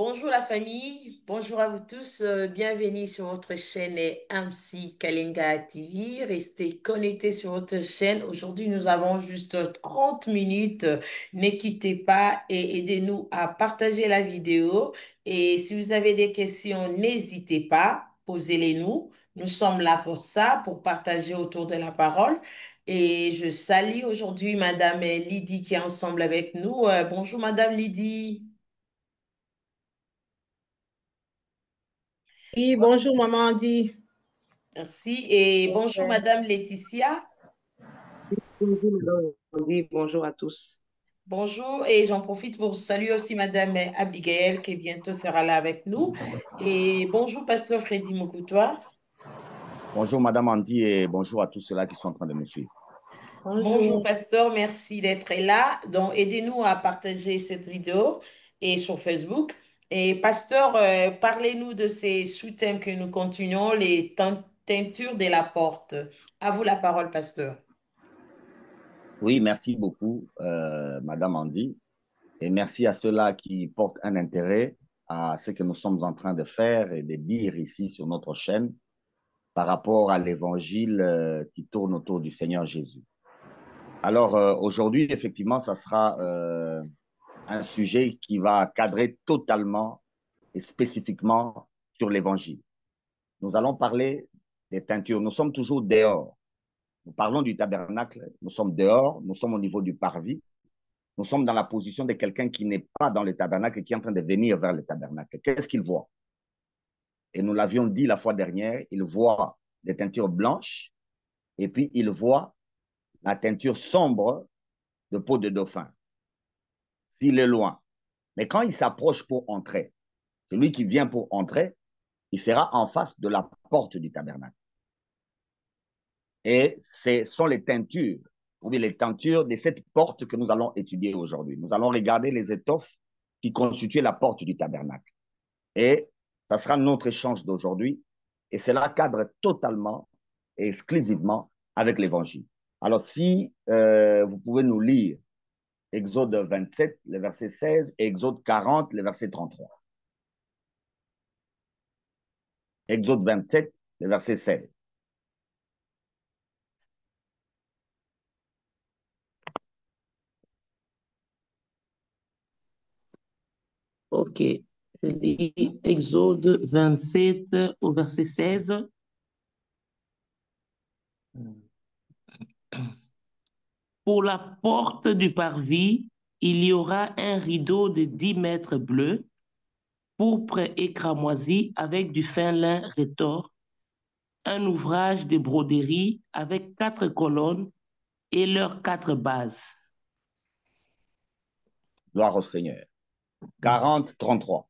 Bonjour la famille, bonjour à vous tous, bienvenue sur votre chaîne MC Kalinga TV. Restez connectés sur votre chaîne. Aujourd'hui, nous avons juste 30 minutes. Ne quittez pas et aidez-nous à partager la vidéo. Et si vous avez des questions, n'hésitez pas, posez-les-nous. Nous sommes là pour ça, pour partager autour de la parole. Et je salue aujourd'hui Madame Lydie qui est ensemble avec nous. Bonjour Madame Lydie. Oui, bonjour maman Andy. Merci. Et bonjour, Euh, Madame Laetitia. Bonjour madame Andy, bonjour à tous. Bonjour. Et j'en profite pour saluer aussi Madame Abigail qui bientôt sera là avec nous. Et bonjour, Pasteur Freddy Mokoutoua. Bonjour Madame Andy et bonjour à tous ceux-là qui sont en train de me suivre. Bonjour, Bonjour. Pasteur. Merci d'être là. Donc, aidez-nous à partager cette vidéo et sur Facebook. Et Pasteur, parlez-nous de ces sous-thèmes que nous continuons, les teintures de la porte. À vous la parole, Pasteur. Oui, merci beaucoup Madame Andy et merci à ceux-là qui portent un intérêt à ce que nous sommes en train de faire et de dire ici sur notre chaîne par rapport à l'évangile qui tourne autour du Seigneur Jésus. Alors aujourd'hui, effectivement, ça sera un sujet qui va cadrer totalement et spécifiquement sur l'évangile. Nous allons parler des teintures. Nous sommes toujours dehors. Nous parlons du tabernacle, nous sommes dehors, nous sommes au niveau du parvis, nous sommes dans la position de quelqu'un qui n'est pas dans le tabernacle et qui est en train de venir vers le tabernacle. Qu'est-ce qu'il voit? Et nous l'avions dit la fois dernière, il voit des teintures blanches et puis il voit la teinture sombre de peau de dauphin, s'il est loin. Mais quand il s'approche pour entrer, celui qui vient pour entrer, il sera en face de la porte du tabernacle. Et ce sont les teintures, ou bien les teintures de cette porte que nous allons étudier aujourd'hui. Nous allons regarder les étoffes qui constituaient la porte du tabernacle. Et ça sera notre échange d'aujourd'hui. Et cela cadre totalement et exclusivement avec l'évangile. Alors, si vous pouvez nous lire Exode 27, le verset 16, et Exode 40, le verset 33. Exode 27, le verset 16. Ok. Je lis Exode 27 au verset 16. Pour la porte du parvis, il y aura un rideau de 10 mètres bleu, pourpre et cramoisi avec du fin lin retors, un ouvrage de broderie avec 4 colonnes et leurs 4 bases. Gloire au Seigneur. 40, 33.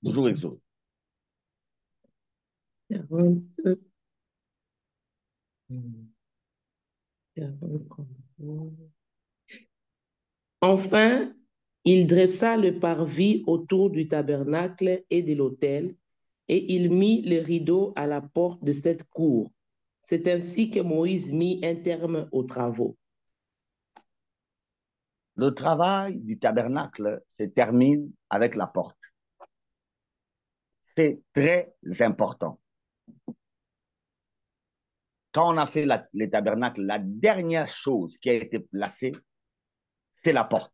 Toujours Exode. 40, 40. Enfin, il dressa le parvis autour du tabernacle et de l'autel, et il mit le rideau à la porte de cette cour. C'est ainsi que Moïse mit un terme aux travaux. Le travail du tabernacle se termine avec la porte. C'est très important. Quand on a fait les tabernacles, la dernière chose qui a été placée, c'est la porte.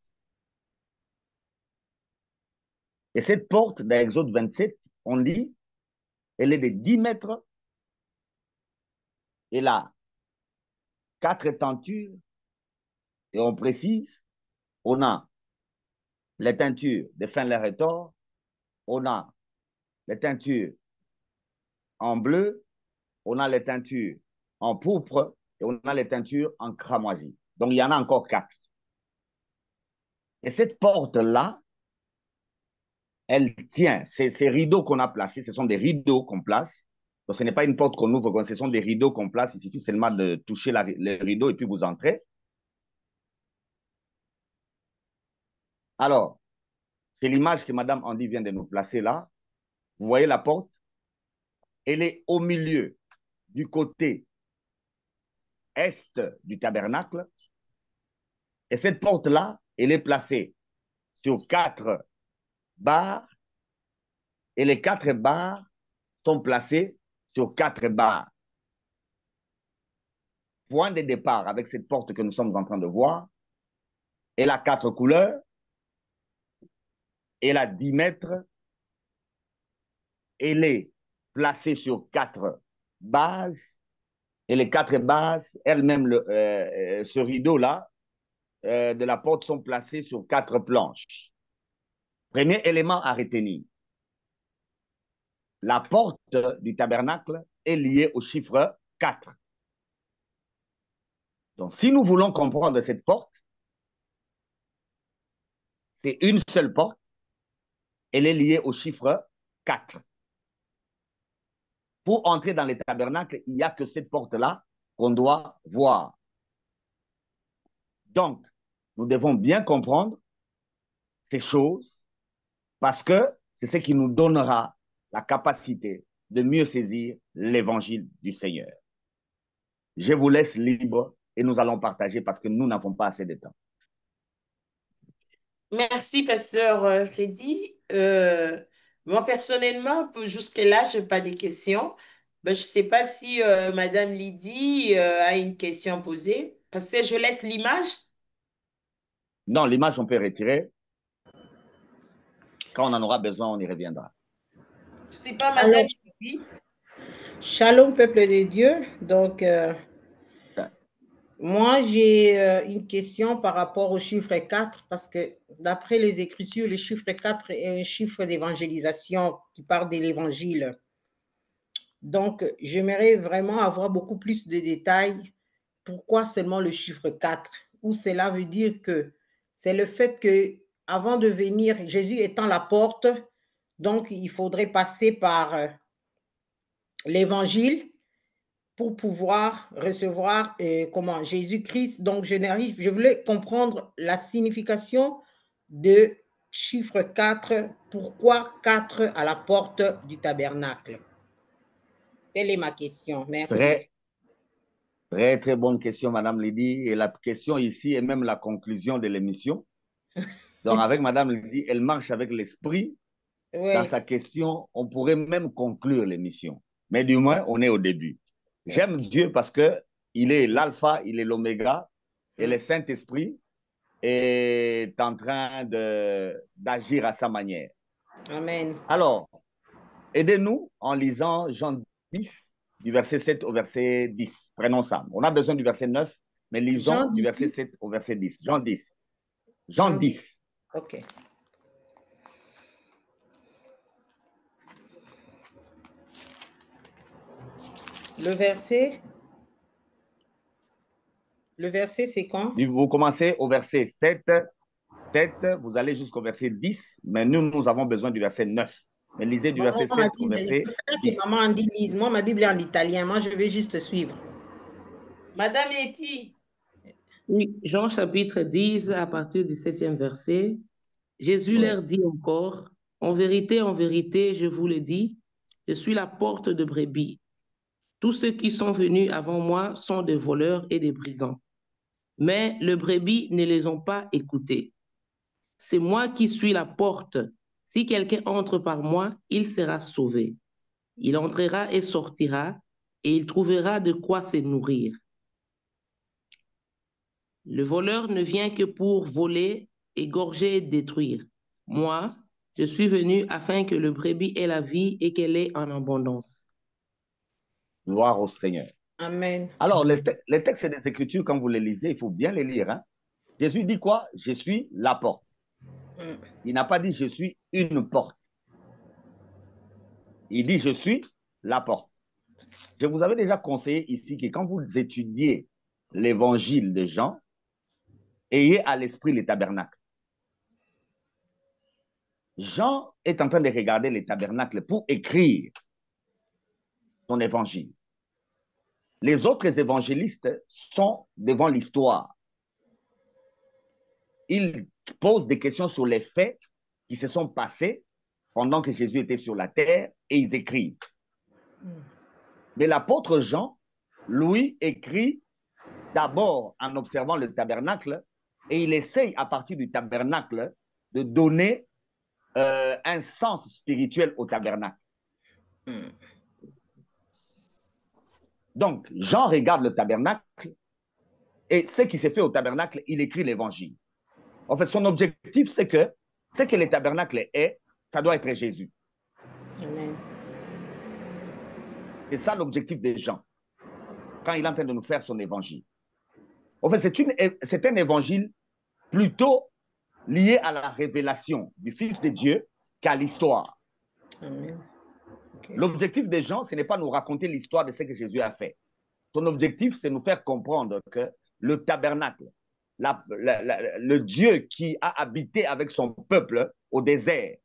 Et cette porte, dans Exode 27, on lit, elle est de 10 mètres. Elle a 4 tentures. Et on précise, on a les teintures de fin l'air et tort, on a les teintures en bleu, on a les teintures en pourpre et on a les teintures en cramoisi. Donc, il y en a encore 4. Et cette porte-là, elle tient. Ces rideaux qu'on a placés, ce sont des rideaux qu'on place. Donc, ce n'est pas une porte qu'on ouvre, ce sont des rideaux qu'on place. Il suffit seulement de toucher le rideau et puis vous entrez. Alors, c'est l'image que Mme Andy vient de nous placer là. Vous voyez la porte? Elle est au milieu, du côté est du tabernacle. Et cette porte-là, elle est placée sur 4 barres et les 4 barres sont placées sur 4 barres. Point de départ avec cette porte que nous sommes en train de voir. Elle a 4 couleurs. Elle a 10 mètres. Elle est placée sur 4 bases. Et les 4 bases, elles-mêmes, ce rideau-là, de la porte sont placées sur 4 planches. Premier élément à retenir. La porte du tabernacle est liée au chiffre 4. Donc, si nous voulons comprendre cette porte, c'est une seule porte. Elle est liée au chiffre 4. Pour entrer dans les tabernacles, il n'y a que cette porte-là qu'on doit voir. Donc, nous devons bien comprendre ces choses parce que c'est ce qui nous donnera la capacité de mieux saisir l'évangile du Seigneur. Je vous laisse libre et nous allons partager parce que nous n'avons pas assez de temps. Merci, pasteur Freddy. Moi, personnellement, jusque-là, je n'ai pas de questions. Ben, je ne sais pas si Madame Lydie a une question posée. Parce que je laisse l'image. Non, l'image, on peut retirer. Quand on en aura besoin, on y reviendra. Je ne sais pas, Madame Lydie. Shalom, peuple de Dieu. Donc, moi, j'ai une question par rapport au chiffre 4, parce que d'après les Écritures, le chiffre 4 est un chiffre d'évangélisation qui parle de l'Évangile. Donc, j'aimerais vraiment avoir beaucoup plus de détails. Pourquoi seulement le chiffre 4? Ou cela veut dire que c'est le fait que avant de venir, Jésus étant la porte, donc il faudrait passer par l'Évangile pour pouvoir recevoir comment Jésus-Christ. Donc, je voulais comprendre la signification de chiffre 4. Pourquoi 4 à la porte du tabernacle? Telle est ma question. Merci. Très bonne question, Madame Lydie. Et la question ici est même la conclusion de l'émission. Donc, avec Madame Lydie, elle marche avec l'esprit. Oui. Dans sa question, on pourrait même conclure l'émission. Mais du moins, on est au début. J'aime Dieu parce qu'il est l'alpha, il est l'oméga, et le Saint-Esprit est en train d'agir à sa manière. Amen. Alors, aidez-nous en lisant Jean 10, du verset 7 au verset 10. Prenons ça. On a besoin du verset 9, mais lisons du verset 7 au verset 10. Jean 10. Jean 10. OK. Le verset, c'est quand? Vous commencez au verset 7, vous allez jusqu'au verset 10, mais nous avons besoin du verset 9. Mais lisez du verset 7 au verset 10. Maman en dit lise. Moi, ma Bible est en italien. Moi, je vais juste suivre. Madame Eti. Oui, Jean chapitre 10, à partir du 7e verset, Jésus leur dit encore, en vérité, je vous le dis, je suis la porte de brebis. Tous ceux qui sont venus avant moi sont des voleurs et des brigands. Mais le brebis ne les ont pas écoutés. C'est moi qui suis la porte. Si quelqu'un entre par moi, il sera sauvé. Il entrera et sortira, et il trouvera de quoi se nourrir. Le voleur ne vient que pour voler, égorger et détruire. Moi, je suis venu afin que le brebis ait la vie et qu'elle ait en abondance. Gloire au Seigneur. Amen. Alors, les textes des Écritures, quand vous les lisez, il faut bien les lire. Hein? Jésus dit quoi? Je suis la porte. Il n'a pas dit je suis une porte. Il dit je suis la porte. Je vous avais déjà conseillé ici que quand vous étudiez l'évangile de Jean, ayez à l'esprit les tabernacles. Jean est en train de regarder les tabernacles pour écrire son évangile. Les autres évangélistes sont devant l'histoire. Ils posent des questions sur les faits qui se sont passés pendant que Jésus était sur la terre et ils écrivent. Mais l'apôtre Jean, lui, écrit d'abord en observant le tabernacle et il essaye à partir du tabernacle de donner un sens spirituel au tabernacle. Donc, Jean regarde le tabernacle et ce qui s'est fait au tabernacle, il écrit l'évangile. En fait, son objectif, c'est que ce que le tabernacle est, ça doit être Jésus. Amen. C'est ça l'objectif de Jean, quand il est en train de nous faire son évangile. En fait, c'est un évangile plutôt lié à la révélation du Fils de Dieu qu'à l'histoire. Amen. Okay. L'objectif de Jean, ce n'est pas nous raconter l'histoire de ce que Jésus a fait. Son objectif, c'est nous faire comprendre que le tabernacle, le Dieu qui a habité avec son peuple au désert,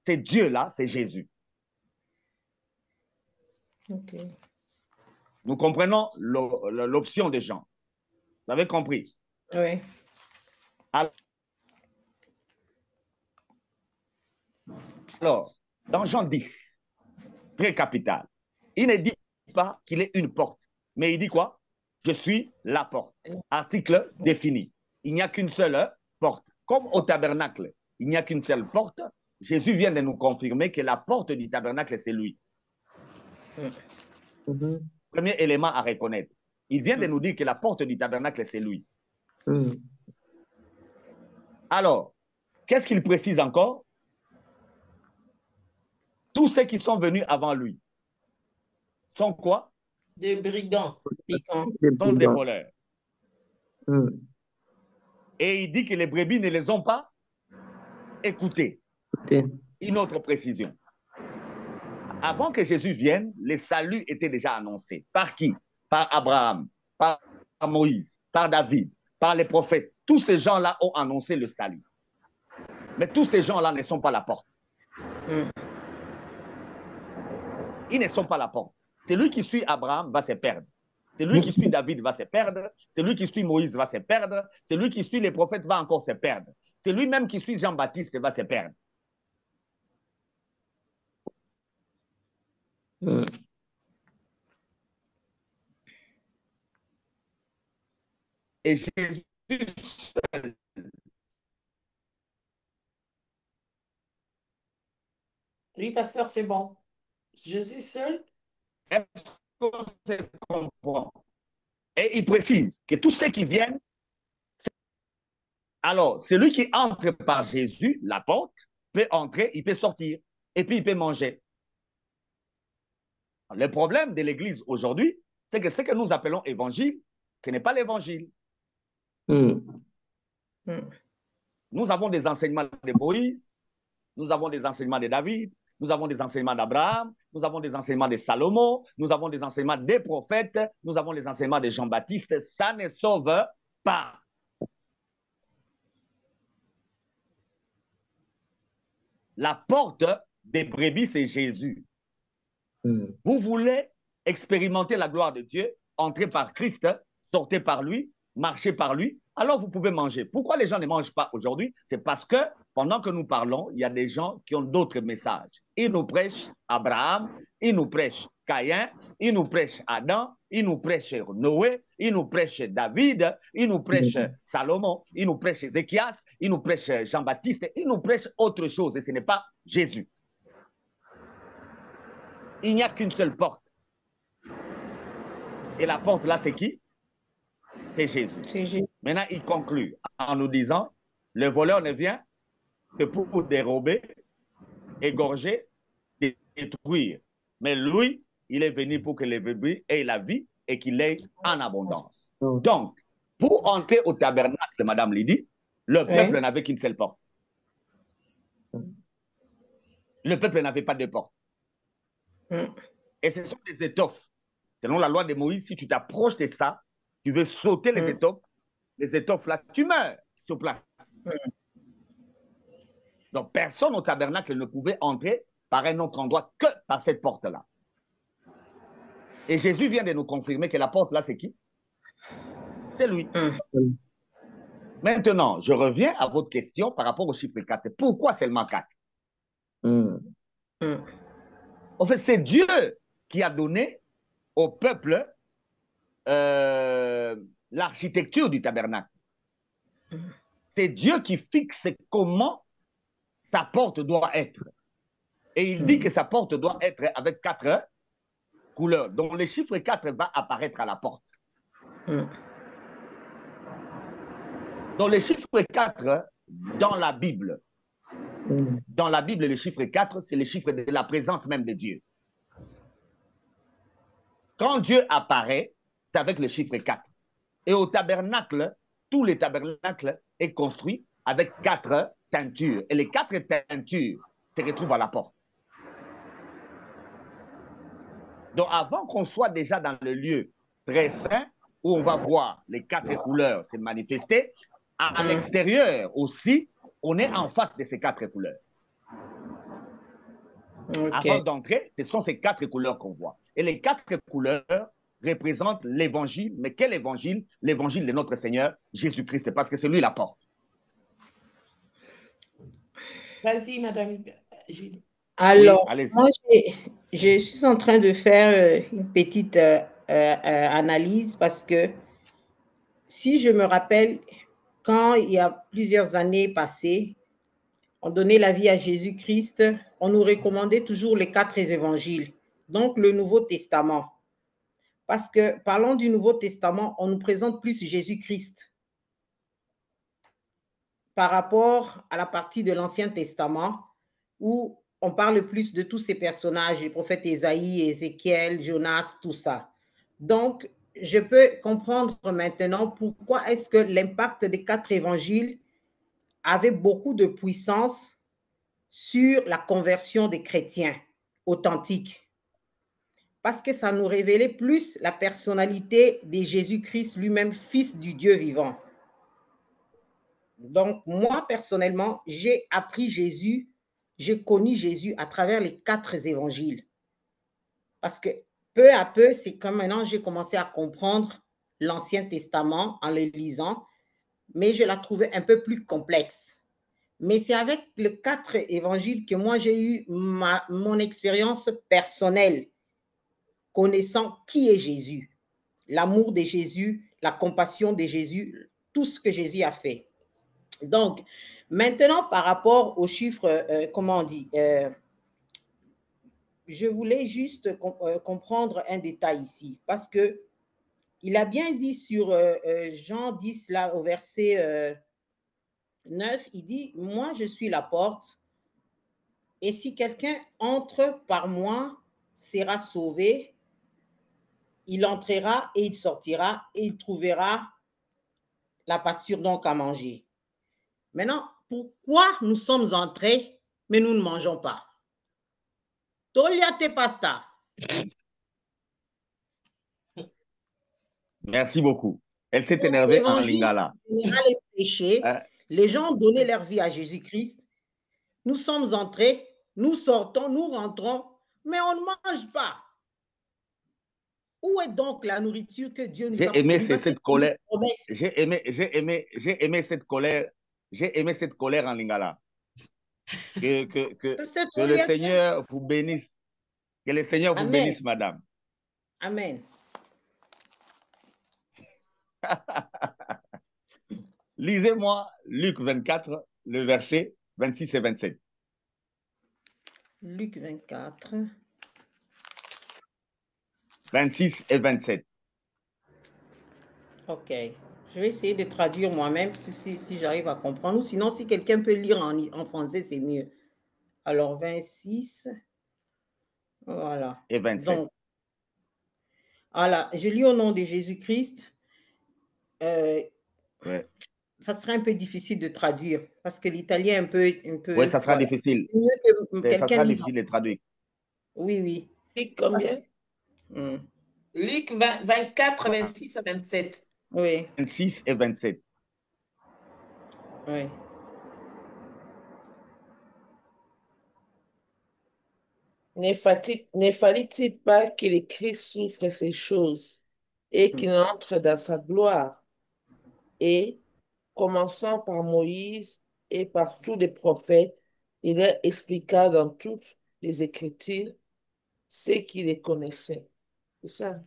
ce Dieu-là, c'est Jésus. Okay. Nous comprenons l'option de Jean. Vous avez compris? Oui. Alors, dans Jean 10, très capital, il ne dit pas qu'il est une porte, mais il dit quoi? Je suis la porte. Article défini. Il n'y a qu'une seule porte. Comme au tabernacle, il n'y a qu'une seule porte, Jésus vient de nous confirmer que la porte du tabernacle, c'est lui. Premier élément à reconnaître. Il vient de nous dire que la porte du tabernacle, c'est lui. Alors, qu'est-ce qu'il précise encore? Tous ceux qui sont venus avant lui sont quoi? Des brigands. Sont des voleurs. Et il dit que les brebis ne les ont pas écoutés. Une autre précision. Avant que Jésus vienne, le salut était déjà annoncé. Par qui? Par Abraham, par Moïse, par David, par les prophètes. Tous ces gens-là ont annoncé le salut. Mais tous ces gens-là ne sont pas la porte. Ils ne sont pas la porte. Celui qui suit Abraham va se perdre. Celui qui suit David va se perdre. Celui qui suit Moïse va se perdre. Celui qui suit les prophètes va encore se perdre. Celui même qui suit Jean-Baptiste va se perdre. Et Jésus seul. Oui, pasteur, c'est bon. Jésus seul. Est-ce qu'on se comprend? Et il précise que tous ceux qui viennent, alors celui qui entre par Jésus, la porte, peut entrer, il peut sortir, et puis il peut manger. Le problème de l'Église aujourd'hui, c'est que ce que nous appelons évangile, ce n'est pas l'évangile. Nous avons des enseignements de Moïse, nous avons des enseignements de David, nous avons des enseignements d'Abraham, nous avons des enseignements de Salomon, nous avons des enseignements des prophètes, nous avons les enseignements de Jean-Baptiste. Ça ne sauve pas. La porte des brebis, c'est Jésus. Vous voulez expérimenter la gloire de Dieu, entrez par Christ, sortez par lui, marchez par lui, alors vous pouvez manger. Pourquoi les gens ne mangent pas aujourd'hui? C'est parce que pendant que nous parlons, il y a des gens qui ont d'autres messages. Ils nous prêchent Abraham, ils nous prêchent Caïn, ils nous prêchent Adam, ils nous prêchent Noé, ils nous prêchent David, ils nous prêchent Salomon, ils nous prêchent Ézéchias, ils nous prêchent Jean-Baptiste, ils nous prêchent autre chose et ce n'est pas Jésus. Il n'y a qu'une seule porte. Et la porte là, c'est qui? C'est Jésus. C'est Jésus. Maintenant, il conclut en nous disant, le voleur ne vient que pour dérober, égorger, détruire. Mais lui, il est venu pour que les brebis aient la vie et qu'il l'ait en abondance. Donc, pour entrer au tabernacle, Madame Lydie, le peuple n'avait qu'une seule porte. Le peuple n'avait pas de porte. Et ce sont des étoffes. Selon la loi de Moïse, si tu t'approches de ça, tu veux sauter les étoffes là, tu meurs sur place. Donc, personne au tabernacle ne pouvait entrer par un autre endroit que par cette porte-là. Et Jésus vient de nous confirmer que la porte là, c'est qui? C'est lui. Maintenant, je reviens à votre question par rapport au chiffre 4. Pourquoi seulement 4? En fait, c'est Dieu qui a donné au peuple l'architecture du tabernacle. C'est Dieu qui fixe comment sa porte doit être. Et il dit que sa porte doit être avec 4 couleurs. Donc, le chiffre 4 va apparaître à la porte. Donc, le chiffre 4, dans la Bible, le chiffre 4, c'est le chiffre de la présence même de Dieu. Quand Dieu apparaît, c'est avec le chiffre 4. Et au tabernacle, tout le tabernacle est construit avec 4 teintures. Et les 4 teintures se retrouvent à la porte. Donc, avant qu'on soit déjà dans le lieu très saint, où on va voir les 4 couleurs se manifester, à l'extérieur aussi, on est en face de ces 4 couleurs. Okay. Avant d'entrer, ce sont ces 4 couleurs qu'on voit. Et les 4 couleurs représentent l'évangile. Mais quel évangile? L'évangile de notre Seigneur Jésus-Christ, parce que c'est lui la porte. Vas-y, Madame Julie. Alors, Oui, moi, je suis en train de faire une petite analyse parce que si je me rappelle, quand il y a plusieurs années passées, on donnait la vie à Jésus-Christ, on nous recommandait toujours les 4 évangiles, donc le Nouveau Testament. Parce que, parlant du Nouveau Testament, on nous présente plus Jésus-Christ par rapport à la partie de l'Ancien Testament où on parle plus de tous ces personnages, les prophètes Ésaïe, Ézéchiel, Jonas, tout ça. Donc, je peux comprendre maintenant pourquoi est-ce que l'impact des 4 évangiles avait beaucoup de puissance sur la conversion des chrétiens authentiques. Parce que ça nous révélait plus la personnalité de Jésus-Christ lui-même, fils du Dieu vivant. Donc, moi, personnellement, j'ai appris Jésus, j'ai connu Jésus à travers les 4 évangiles. Parce que peu à peu, c'est comme maintenant, j'ai commencé à comprendre l'Ancien Testament en le lisant, mais je la trouvais un peu plus complexe. Mais c'est avec les 4 évangiles que moi, j'ai eu mon expérience personnelle, connaissant qui est Jésus, l'amour de Jésus, la compassion de Jésus, tout ce que Jésus a fait. Donc, maintenant, par rapport aux chiffres, comment on dit, je voulais juste comprendre un détail ici, parce que il a bien dit sur Jean 10, là, au verset 9, il dit, moi, je suis la porte, et si quelqu'un entre par moi, sera sauvé, il entrera et il sortira, et il trouvera la pâture donc à manger. Maintenant, pourquoi nous sommes entrés, mais nous ne mangeons pas? Toliate pasta. merci beaucoup. Elle s'est énervée en lingala. Les péchés, les gens ont donné leur vie à Jésus-Christ. Nous sommes entrés, nous sortons, nous rentrons, mais on ne mange pas. Où est donc la nourriture que Dieu nous a promise? J'ai aimé cette colère. J'ai aimé cette colère en lingala. Que le Seigneur vous bénisse. Que le Seigneur vous bénisse, madame. Amen. Lisez-moi Luc 24, le verset 26 et 27. Luc 24. 26 et 27. Ok. Je vais essayer de traduire moi-même si j'arrive à comprendre. Ou sinon, si quelqu'un peut lire en français, c'est mieux. Alors, 26. Voilà. Et 27. Donc, voilà, je lis au nom de Jésus-Christ. Ouais. Ça serait un peu difficile de traduire parce que l'italien est un peu. Oui, ça sera difficile. C'est mieux que quelqu'un ça sera lise. difficile de traduire. Oui, oui. Luc combien? Luc 24, 26 à 27. Oui. 26 et 27. Oui. Ne fallait-il pas que le Christ souffre ces choses et qu'il entre dans sa gloire? Et, commençant par Moïse et par tous les prophètes, il leur expliqua dans toutes les Écritures ce qui les connaissait. C'est ça.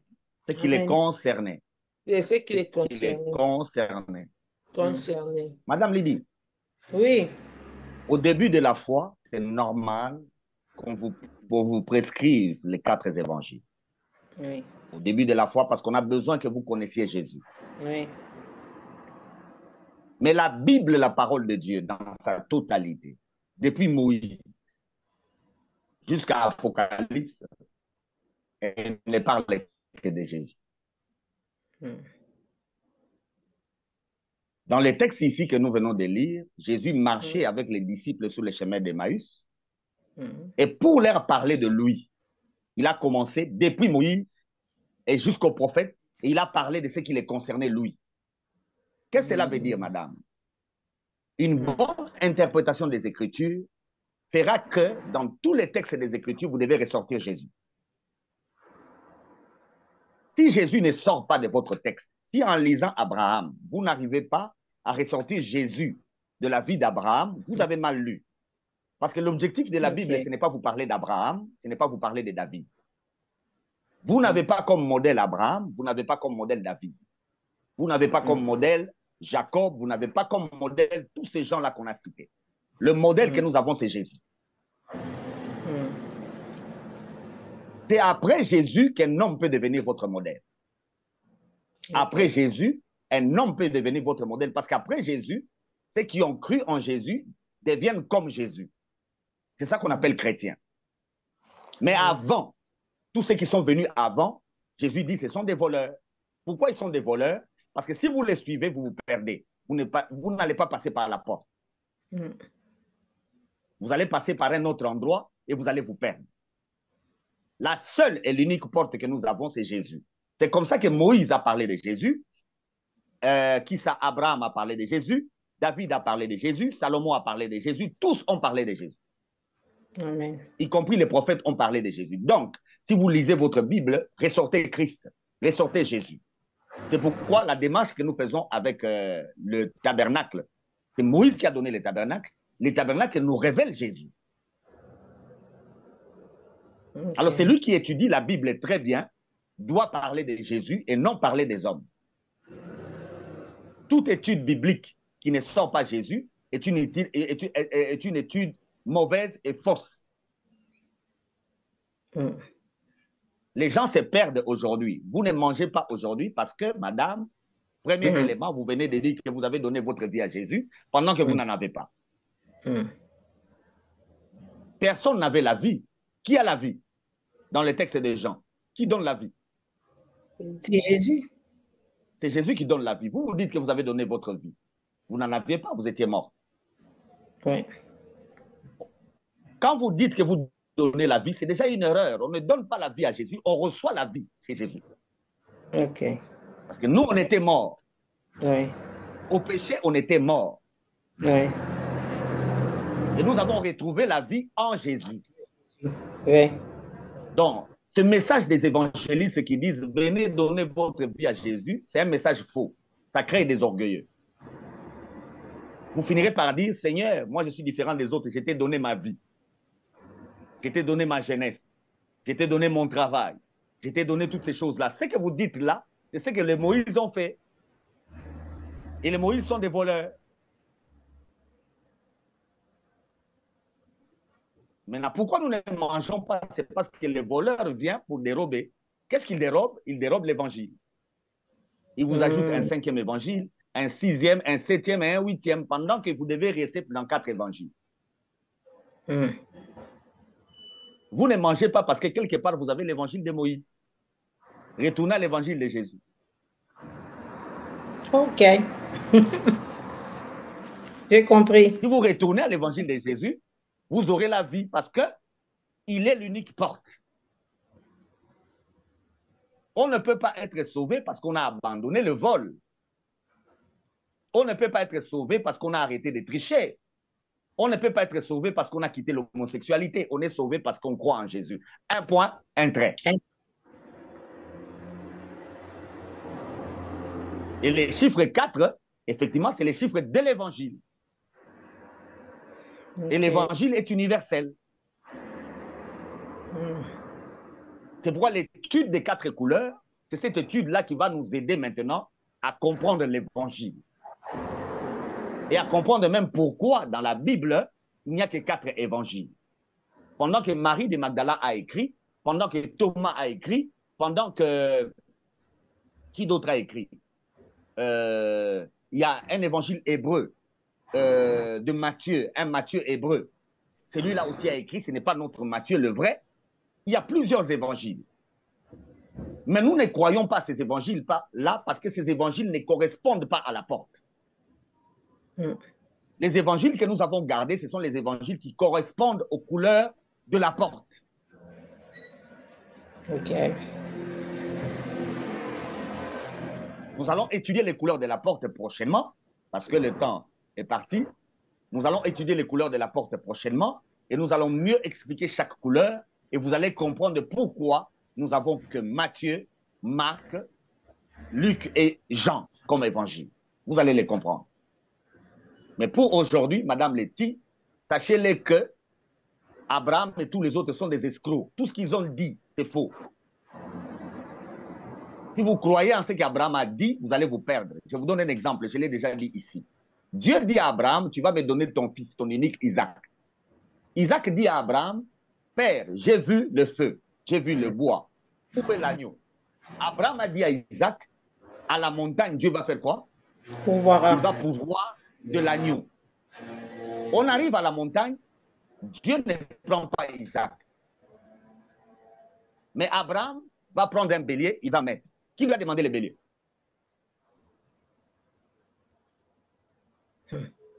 Ce qui les concernait. C'est ce qui les concernait. concernait. Madame Lydie. Oui. Au début de la foi, c'est normal qu'on vous prescrive les 4 évangiles. Oui. Au début de la foi, parce qu'on a besoin que vous connaissiez Jésus. Oui. Mais la Bible, la parole de Dieu, dans sa totalité, depuis Moïse jusqu'à Apocalypse, elle ne parle que de Jésus. Dans les textes ici que nous venons de lire, Jésus marchait avec les disciples sur le chemin d'Emmaüs. Et pour leur parler de lui, il a commencé depuis Moïse et jusqu'au prophète, et il a parlé de ce qui les concernait lui. Qu'est-ce que cela veut dire, madame? Une bonne interprétation des Écritures fera que dans tous les textes des Écritures, vous devez ressortir Jésus. Si Jésus ne sort pas de votre texte, si en lisant Abraham, vous n'arrivez pas à ressortir Jésus de la vie d'Abraham, vous avez mal lu. Parce que l'objectif de la Bible, ce n'est pas vous parler d'Abraham, ce n'est pas vous parler de David. Vous n'avez pas comme modèle Abraham, vous n'avez pas comme modèle David. Vous n'avez pas comme modèle Jacob, vous n'avez pas comme modèle tous ces gens-là qu'on a cités. Le modèle que nous avons, c'est Jésus. C'est après Jésus qu'un homme peut devenir votre modèle. Après Jésus, un homme peut devenir votre modèle. Parce qu'après Jésus, ceux qui ont cru en Jésus deviennent comme Jésus. C'est ça qu'on appelle chrétien. Mais avant, tous ceux qui sont venus avant, Jésus dit, ce sont des voleurs. Pourquoi ils sont des voleurs? Parce que si vous les suivez, vous vous perdez. Vous n'allez pas passer par la porte. Vous allez passer par un autre endroit et vous allez vous perdre. La seule et l'unique porte que nous avons, c'est Jésus. C'est comme ça que Moïse a parlé de Jésus, Abraham a parlé de Jésus, David a parlé de Jésus, Salomon a parlé de Jésus, tous ont parlé de Jésus. Amen. Y compris les prophètes ont parlé de Jésus. Donc, si vous lisez votre Bible, ressortez Christ, ressortez Jésus. C'est pourquoi la démarche que nous faisons avec le tabernacle, c'est Moïse qui a donné le tabernacle nous révèle Jésus. Alors, celui qui étudie la Bible très bien doit parler de Jésus et non parler des hommes. Toute étude biblique qui ne sort pas Jésus est une étude mauvaise et fausse. Les gens se perdent aujourd'hui. Vous ne mangez pas aujourd'hui parce que, madame, premier élément, vous venez de dire que vous avez donné votre vie à Jésus pendant que vous n'en avez pas. Personne n'avait la vie. Qui a la vie? Dans les textes des gens, qui donne la vie? C'est Jésus. C'est Jésus qui donne la vie. Vous vous dites que vous avez donné votre vie. Vous n'en aviez pas, vous étiez mort. Oui. Quand vous dites que vous donnez la vie, c'est déjà une erreur. On ne donne pas la vie à Jésus, on reçoit la vie chez Jésus. OK. Parce que nous, on était morts. Oui. Au péché, on était morts. Oui. Et nous avons retrouvé la vie en Jésus. Oui. Donc, ce message des évangélistes qui disent « Venez donner votre vie à Jésus », c'est un message faux. Ça crée des orgueilleux. Vous finirez par dire « Seigneur, moi je suis différent des autres, je t'ai donné ma vie. Je t'ai donné ma jeunesse. Je t'ai donné mon travail. Je t'ai donné toutes ces choses-là. » Ce que vous dites là, c'est ce que les Moïse ont fait. Et les Moïse sont des voleurs. Maintenant, pourquoi nous ne mangeons pas? C'est parce que les voleurs viennent pour dérober. Qu'est-ce qu'ils dérobent? Ils dérobent l'évangile. Ils vous ajoutent un 5e évangile, un 6e, un 7e et un 8e, pendant que vous devez rester dans 4 évangiles. Vous ne mangez pas parce que quelque part, vous avez l'évangile de Moïse. Retournez à l'évangile de Jésus. OK. J'ai compris. Si vous retournez à l'évangile de Jésus, vous aurez la vie parce qu'il est l'unique porte. On ne peut pas être sauvé parce qu'on a abandonné le vol. On ne peut pas être sauvé parce qu'on a arrêté de tricher. On ne peut pas être sauvé parce qu'on a quitté l'homosexualité. On est sauvé parce qu'on croit en Jésus. Un point, un trait. Et les chiffres 4, effectivement, c'est les chiffres de l'évangile. Et l'évangile est universel. C'est pourquoi l'étude des 4 couleurs, c'est cette étude-là qui va nous aider maintenant à comprendre l'évangile. Et à comprendre même pourquoi dans la Bible, il n'y a que 4 évangiles. Pendant que Marie de Magdala a écrit, pendant que Thomas a écrit, pendant que... Qui d'autre a écrit? Il y a un évangile hébreu de Matthieu, un Matthieu hébreu. Celui-là aussi a écrit, ce n'est pas notre Matthieu le vrai. Il y a plusieurs évangiles. Mais nous ne croyons pas ces évangiles-là parce que ces évangiles ne correspondent pas à la porte. Les évangiles que nous avons gardés, ce sont les évangiles qui correspondent aux couleurs de la porte. OK. Nous allons étudier les couleurs de la porte prochainement, parce que le temps est parti. Nous allons étudier les couleurs de la porte prochainement et nous allons mieux expliquer chaque couleur et vous allez comprendre pourquoi nous avons que Matthieu, Marc, Luc et Jean comme évangile. Vous allez les comprendre. Mais pour aujourd'hui, Madame Letty, sachez-le que Abraham et tous les autres sont des escrocs. Tout ce qu'ils ont dit, c'est faux. Si vous croyez en ce qu'Abraham a dit, vous allez vous perdre. Je vous donne un exemple, je l'ai déjà dit ici. Dieu dit à Abraham, tu vas me donner ton fils, ton unique Isaac. Isaac dit à Abraham, Père, j'ai vu le feu, j'ai vu le bois, où est l'agneau? Abraham a dit à Isaac, à la montagne, Dieu va faire quoi? Il va pourvoir de l'agneau. On arrive à la montagne, Dieu ne prend pas Isaac. Mais Abraham va prendre un bélier, il va mettre. Qui lui a demandé le bélier?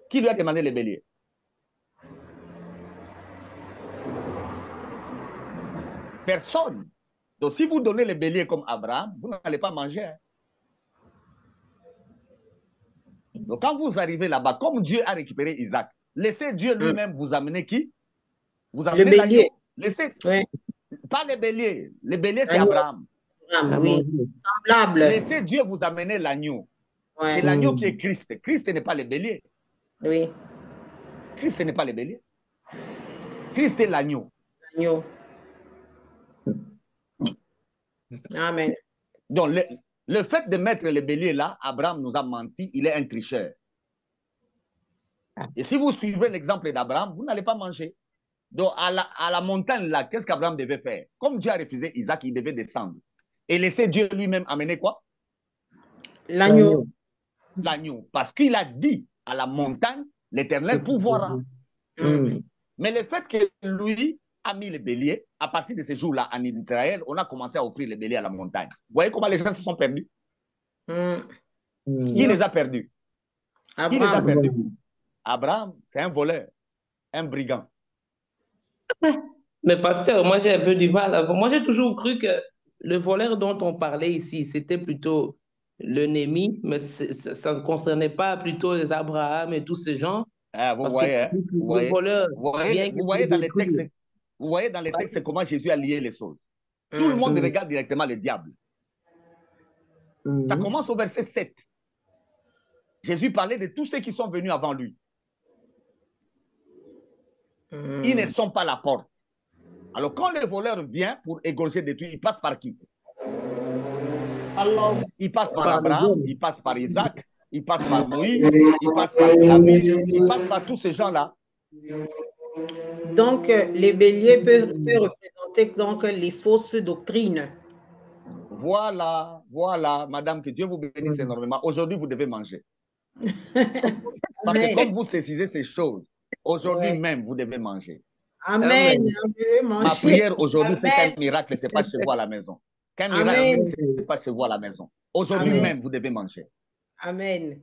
Qui lui a demandé le bélier? Personne. Donc, si vous donnez le bélier comme Abraham, vous n'allez pas manger. Hein. Donc, quand vous arrivez là-bas, comme Dieu a récupéré Isaac, laissez Dieu lui-même vous amener qui? Vous amenez le bélier. Laissez. Oui. Pas le bélier. Le bélier, c'est Abraham. Oui, semblable. Laissez Dieu vous amener l'agneau. Ouais. C'est l'agneau qui est Christ. Christ n'est pas le bélier. Oui. Christ n'est pas le bélier. Christ est l'agneau. L'agneau. Amen. Donc, le fait de mettre le bélier là, Abraham nous a menti, il est un tricheur. Et si vous suivez l'exemple d'Abraham, vous n'allez pas manger. Donc, à la montagne là, qu'est-ce qu'Abraham devait faire? Comme Dieu a refusé Isaac, il devait descendre. Et laisser Dieu lui-même amener quoi? L'agneau. L'agneau. Parce qu'il a dit à la montagne, l'Éternel pourvoira. Mais le fait que lui a mis le bélier, à partir de ce jour-là en Israël, on a commencé à offrir le bélier à la montagne. Vous voyez comment les gens se sont perdus? Qui les a perdus? Abraham. Qui les a perdus? Abraham, c'est un voleur, un brigand. Mais pasteur, moi j'ai un peu du mal. Moi j'ai toujours cru que le voleur dont on parlait ici, c'était plutôt le Némi, mais ça ne concernait pas plutôt les Abraham et tous ces gens. Ah, vous Parce voyez, que hein? le voleur vient Vous voyez dans les détruire. textes, vous voyez dans les textes comment Jésus a lié les choses. Tout le monde regarde directement le diable. Ça commence au verset 7. Jésus parlait de tous ceux qui sont venus avant lui. Ils ne sont pas la porte. Alors, quand le voleur vient pour égorger, détruire, il passe par qui? Alors, il passe par Abraham, il passe par Isaac, il passe par Moïse, il passe par David, il passe par tous ces gens-là. Donc, les béliers peuvent représenter donc les fausses doctrines. Voilà, voilà, madame, que Dieu vous bénisse énormément. Aujourd'hui, vous devez manger. Parce que comme vous précisez ces choses, aujourd'hui même, vous devez manger. Amen. Ma prière aujourd'hui, c'est qu'un miracle, ce n'est pas chez vous à la maison. Qu'un miracle, ce n'est pas chez vous à la maison. Aujourd'hui même, vous devez manger. Amen.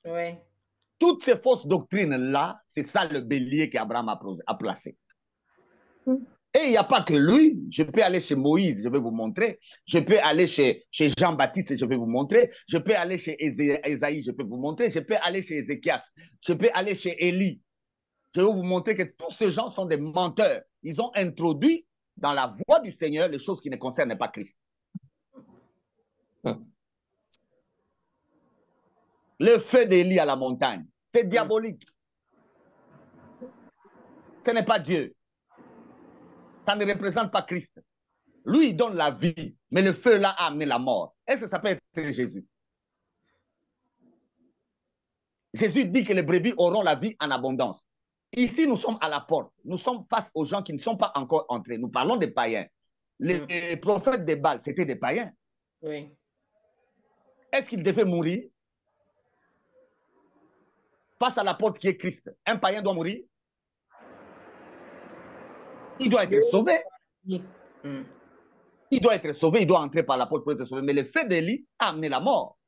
Oui. Toutes ces fausses doctrines-là, c'est ça le bélier qu'Abraham a placé. Et il n'y a pas que lui. Je peux aller chez Moïse, je vais vous montrer. Je peux aller chez Jean-Baptiste, je vais vous montrer. Je peux aller chez Ésaïe, je peux vous montrer. Je peux aller chez Ézéchias. Je peux aller chez Élie. Je vais vous montrer que tous ces gens sont des menteurs. Ils ont introduit dans la voie du Seigneur les choses qui ne concernent pas Christ. Le feu d'Élie à la montagne, c'est diabolique. Ce n'est pas Dieu. Ça ne représente pas Christ. Lui, il donne la vie, mais le feu là a amené la mort. Est-ce que ça peut être Jésus? Jésus dit que les brebis auront la vie en abondance. Ici, nous sommes à la porte. Nous sommes face aux gens qui ne sont pas encore entrés. Nous parlons des païens. Les prophètes des Baals, c'était des païens. Oui. Est-ce qu'ils devaient mourir face à la porte qui est Christ? Un païen doit mourir? Il doit être sauvé. Oui. Il doit être sauvé, il doit entrer par la porte pour être sauvé. Mais le fait d'Élie a amené la mort.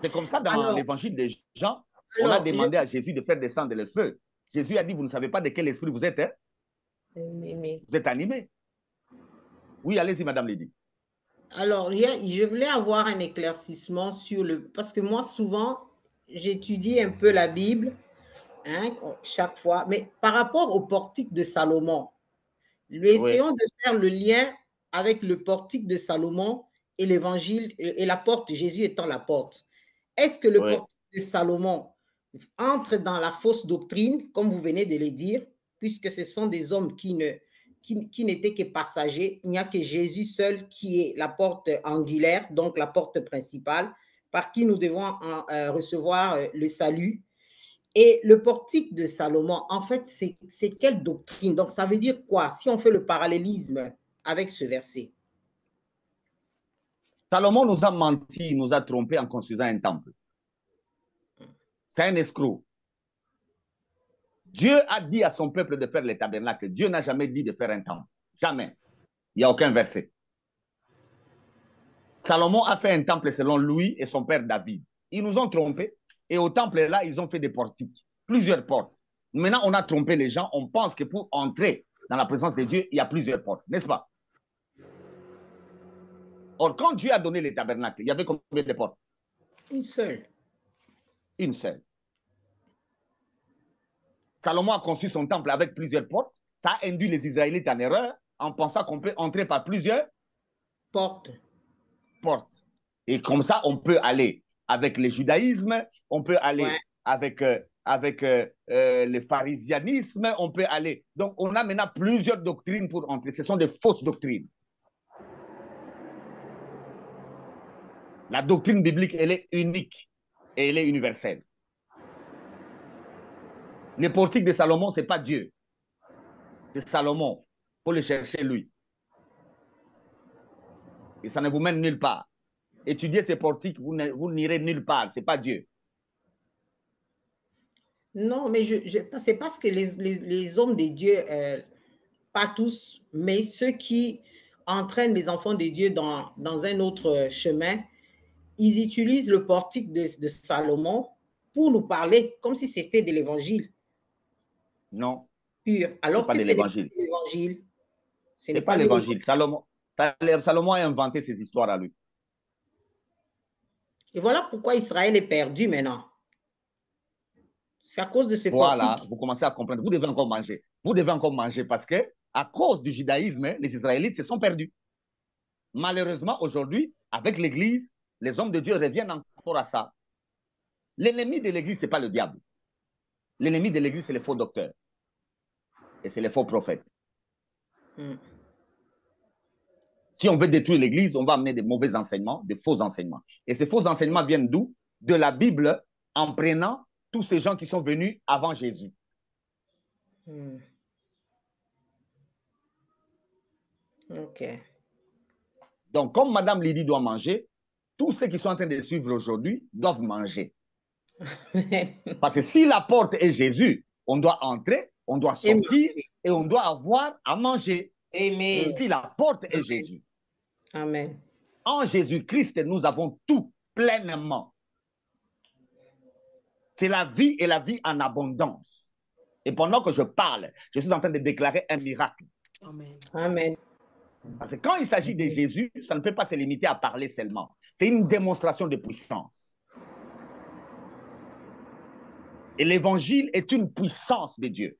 C'est comme ça dans l'évangile des Jean, on a demandé à Jésus de faire descendre le feu. Jésus a dit, vous ne savez pas de quel esprit vous êtes, hein? Vous êtes animé. Oui, allez-y, Madame Lydie. Alors, je voulais avoir un éclaircissement sur parce que moi, souvent, j'étudie un peu la Bible, hein, chaque fois, mais par rapport au portique de Salomon, essayons de faire le lien avec le portique de Salomon et l'évangile et la porte, Jésus étant la porte. Est-ce que le portique de Salomon entre dans la fausse doctrine, comme vous venez de le dire, puisque ce sont des hommes qui n'étaient que passagers? Il n'y a que Jésus seul qui est la porte angulaire, donc la porte principale, par qui nous devons recevoir le salut. Et le portique de Salomon, en fait, c'est quelle doctrine? Donc, ça veut dire quoi si on fait le parallélisme avec ce verset? Salomon nous a menti, nous a trompés en construisant un temple. C'est un escroc. Dieu a dit à son peuple de faire les tabernacles. Dieu n'a jamais dit de faire un temple. Jamais. Il n'y a aucun verset. Salomon a fait un temple selon lui et son père David. Ils nous ont trompés. Et au temple là, ils ont fait des portiques. Plusieurs portes. Maintenant, on a trompé les gens. On pense que pour entrer dans la présence de Dieu, il y a plusieurs portes. N'est-ce pas? Or, quand Dieu a donné les tabernacles, il y avait combien de portes? Une seule. Une seule. Salomon a conçu son temple avec plusieurs portes. Ça a induit les Israélites en erreur en pensant qu'on peut entrer par plusieurs portes. Et comme ça, on peut aller avec le judaïsme, on peut aller avec le pharisianisme, on peut aller. Donc, on a maintenant plusieurs doctrines pour entrer. Ce sont des fausses doctrines. La doctrine biblique, elle est unique et elle est universelle. Le portique de Salomon, ce n'est pas Dieu. C'est Salomon. Il faut le chercher, lui. Et ça ne vous mène nulle part. Étudiez ces portiques, vous n'irez nulle part. Ce n'est pas Dieu. Non, mais c'est parce que les hommes de Dieu, pas tous, mais ceux qui entraînent les enfants de Dieu dans un autre chemin, ils utilisent le portique de Salomon pour nous parler comme si c'était de l'évangile. Non. Pur. Alors que c'est l'évangile. Ce n'est pas l'évangile. Salomon a inventé ces histoires à lui. Et voilà pourquoi Israël est perdu maintenant. C'est à cause de ce portique. Voilà, vous commencez à comprendre. Vous devez encore manger. Vous devez encore manger parce que à cause du judaïsme, les Israélites se sont perdus. Malheureusement, aujourd'hui, avec l'Église, les hommes de Dieu reviennent encore à ça. L'ennemi de l'Église, ce n'est pas le diable. L'ennemi de l'Église, c'est les faux docteurs. Et c'est les faux prophètes. Si on veut détruire l'Église, on va amener des mauvais enseignements, des faux enseignements. Et ces faux enseignements viennent d'où? De la Bible, en prenant tous ces gens qui sont venus avant Jésus. OK. Donc, comme Madame Lydie doit manger, tous ceux qui sont en train de suivre aujourd'hui doivent manger. Parce que si la porte est Jésus, on doit entrer, on doit sortir et on doit avoir à manger. Amen. Si la porte est Jésus. Amen. En Jésus-Christ, nous avons tout pleinement. C'est la vie et la vie en abondance. Et pendant que je parle, je suis en train de déclarer un miracle. Amen. Amen. Parce que quand il s'agit de Jésus, ça ne peut pas se limiter à parler seulement. C'est une démonstration de puissance. Et l'évangile est une puissance de Dieu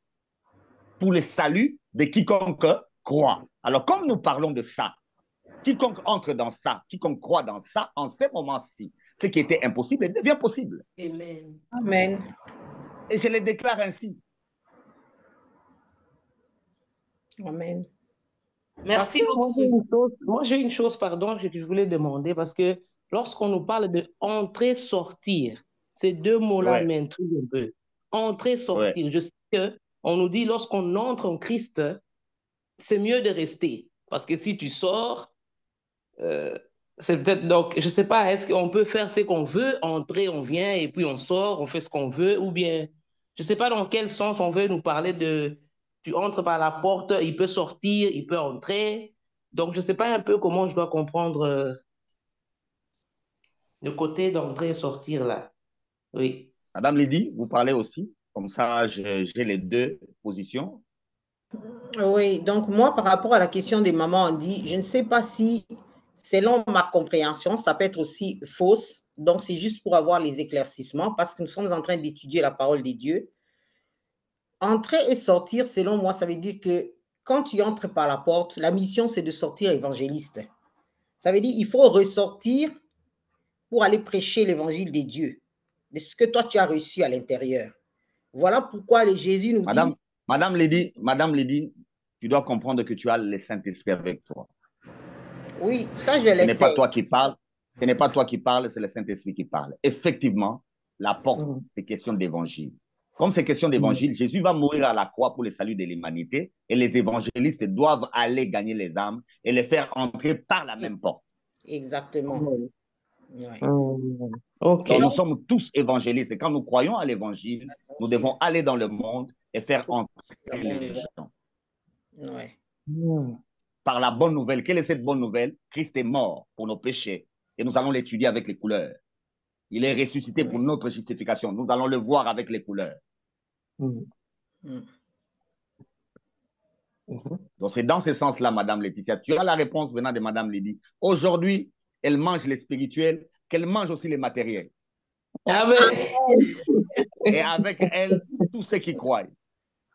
pour le salut de quiconque croit. Alors, comme nous parlons de ça, quiconque entre dans ça, quiconque croit dans ça, en ce moment-ci, ce qui était impossible devient possible. Amen. Amen. Et je le déclare ainsi. Amen. Merci beaucoup. Moi, j'ai une chose, pardon, que je voulais demander, parce que lorsqu'on nous parle de entrer, sortir, Ces deux mots-là Ouais, m'intriguent un peu. Entrer, ouais. sortir. Je sais qu'on nous dit lorsqu'on entre en Christ, c'est mieux de rester. Parce que si tu sors, euh, c'est peut-être donc, je sais pas, est-ce qu'on peut faire ce qu'on veut, entrer, on vient et puis on sort, on fait ce qu'on veut, ou bien, je sais pas dans quel sens on veut nous parler de, tu entres par la porte, il peut sortir, il peut entrer. Donc, je sais pas un peu comment je dois comprendre le côté d'entrer et sortir là. Oui. Madame Lydie, vous parlez aussi. Comme ça, j'ai les deux positions. Oui, donc moi, par rapport à la question des mamans, on dit, je ne sais pas si, selon ma compréhension, ça peut être aussi fausse. Donc, c'est juste pour avoir les éclaircissements parce que nous sommes en train d'étudier la parole de Dieu. Entrer et sortir, selon moi, ça veut dire que quand tu entres par la porte, la mission, c'est de sortir évangéliste. Ça veut dire qu'il faut ressortir pour aller prêcher l'évangile de Dieu, de ce que toi, tu as reçu à l'intérieur. Voilà pourquoi Jésus nous Madame, dit, Madame Lydie, tu dois comprendre que tu as le Saint-Esprit avec toi. oui, ça, je Ce n'est pas l'essaie. toi qui parles, ce n'est pas toi qui parles, c'est le Saint-Esprit qui parle. Effectivement, la porte, Mhm. c'est question d'évangile. Comme c'est question Mhm. d'évangile, Jésus va mourir à la croix pour le salut de l'humanité et les évangélistes doivent aller gagner les âmes et les faire entrer par la même porte. Exactement. Mhm. Ouais. Mhm. OK. Donc, nous Donc, sommes tous évangélistes et quand nous croyons à l'évangile, nous devons aller dans le monde et faire entrer la bonne les nouvelle. gens Ouais. Mhm. par la bonne nouvelle. Quelle est cette bonne nouvelle? Christ est mort pour nos péchés et nous allons l'étudier avec les couleurs. Il est ressuscité pour Ouais. notre justification. Nous allons le voir avec les couleurs. Mhm. Mm. Mhm. Donc, c'est dans ce sens-là, Madame Laetitia. Tu as la réponse venant de Madame Lydie. Aujourd'hui, elle mange les spirituels, qu'elle mange aussi les matériels. Amen. Et avec elle, tous ceux qui croient.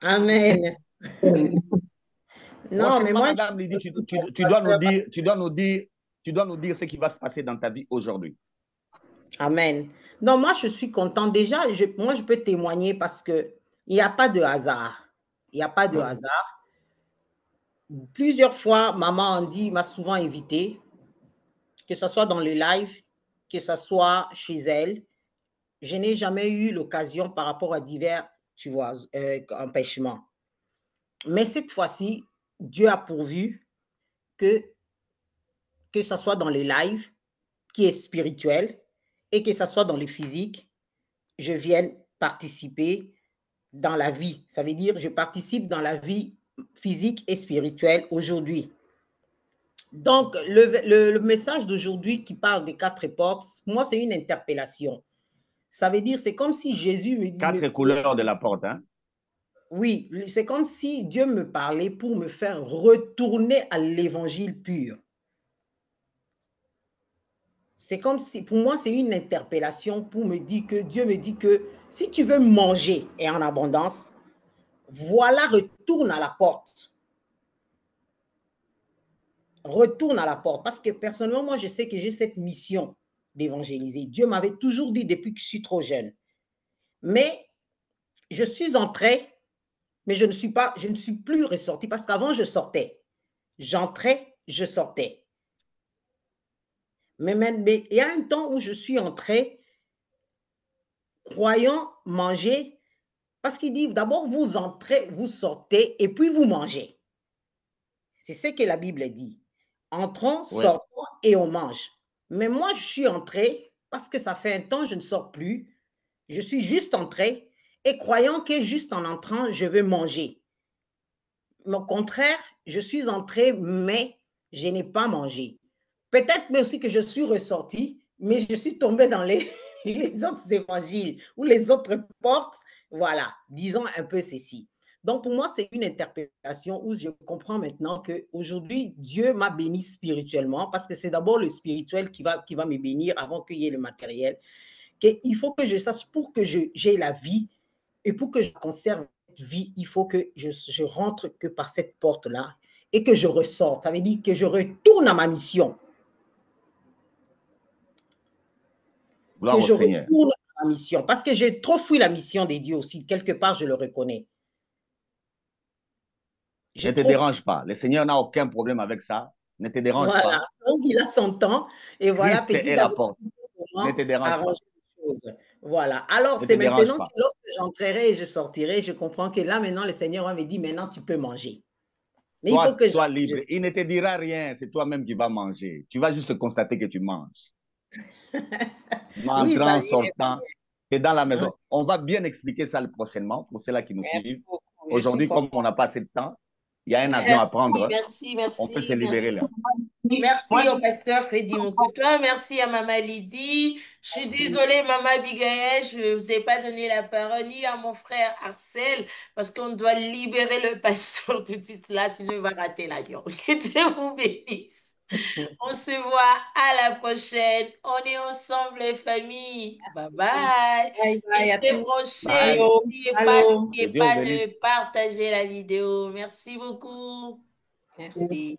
Amen. Non, mais Prochainement, moi, Madame Lydie, tu dois nous pasteur, dire, tu dois nous dire ce qui va se passer dans ta vie aujourd'hui. Amen. Non, moi, je suis content. Déjà, moi, je peux témoigner parce que il n'y a pas de hasard. Il n'y a pas de Ouais. hasard. Plusieurs fois, maman Andy m'a souvent invité, que ce soit dans le live, que ce soit chez elle. Je n'ai jamais eu l'occasion par rapport à divers, tu vois, empêchements. Mais cette fois-ci, Dieu a pourvu que ce soit dans le live, qui est spirituel, et que ce soit dans le physique, je vienne participer dans la vie. Ça veut dire, je participe dans la vie physique et spirituelle aujourd'hui. Donc, le message d'aujourd'hui qui parle des quatre portes, moi, c'est une interpellation. Ça veut dire, c'est comme si Jésus me dit, Quatre couleurs de la porte. Hein? oui, c'est comme si Dieu me parlait pour me faire retourner à l'évangile pur. C'est comme si, pour moi, c'est une interpellation pour me dire que Dieu me dit que si tu veux manger et en abondance, voilà, retourne à la porte. Retourne à la porte. Parce que personnellement, moi, je sais que j'ai cette mission d'évangéliser. Dieu m'avait toujours dit depuis que je suis trop jeune. Mais je suis entrée, mais je ne suis plus ressortie parce qu'avant, je sortais. J'entrais, je sortais. Mais il y a un temps où je suis entrée, croyant manger, parce qu'il dit d'abord vous entrez, vous sortez et puis vous mangez. C'est ce que la Bible dit. Entrons, Ouais. sortons et on mange. Mais moi, je suis entrée parce que ça fait un temps, je ne sors plus. Je suis juste entrée et croyant que juste en entrant, je vais manger. Mais au contraire, je suis entrée, mais je n'ai pas mangé. Peut-être mais aussi que je suis ressortie, mais je suis tombée dans les autres évangiles ou les autres portes. Voilà, disons un peu ceci. Donc, pour moi, c'est une interprétation où je comprends maintenant qu'aujourd'hui, Dieu m'a béni spirituellement parce que c'est d'abord le spirituel qui va me bénir avant qu'il y ait le matériel. Il faut que je sache pour que j'ai la vie et pour que je conserve cette vie, il faut que je rentre que par cette porte-là et que je ressorte. Ça veut dire que je retourne à ma mission. Que Gloire au je Seigneur. retourne à ma mission. Parce que j'ai trop fui la mission des dieux aussi. Quelque part, je le reconnais. Ne J'ai te trop fui. dérange pas. Le Seigneur n'a aucun problème avec ça. Ne te dérange Voilà. pas. Donc, il a son temps. Et voilà, Christ petit est à la petit, porte. Ne te dérange arranger pas. les chose. Voilà. Alors, Ne te c'est dérange maintenant que pas. lorsque j'entrerai et je sortirai, je comprends que là, maintenant, le Seigneur va me dire, maintenant, tu peux manger. Mais il faut Toi, que sois je... libre. Il ne te dira rien. C'est toi-même qui vas manger. Tu vas juste constater que tu manges. Oui, ça Entrant, irait. sortant, tu es dans la Hein. maison. On va bien expliquer ça prochainement pour ceux-là qui nous Merci suivent. beaucoup. Je suis Aujourd'hui, comme on contente. n'a pas assez de temps, il y a un avion à Merci, prendre. merci, On peut se merci, libérer merci. là. Merci au pasteur Freddy Mokutoa. Merci à Maman Lydie. Je suis Merci. désolée, Maman Abigail, je ne vous ai pas donné la parole ni à mon frère Arcel parce qu'on doit libérer le pasteur tout de suite là, sinon il va rater l'avion. Que Dieu vous bénisse. On se voit à la prochaine. On est ensemble, les familles. Bye bye. Bye bye à Restez tous. branchés. Bye. Shalom. Shalom. Que N'oubliez Dieu vous pas bénisse. de partager la vidéo. Merci beaucoup. Merci.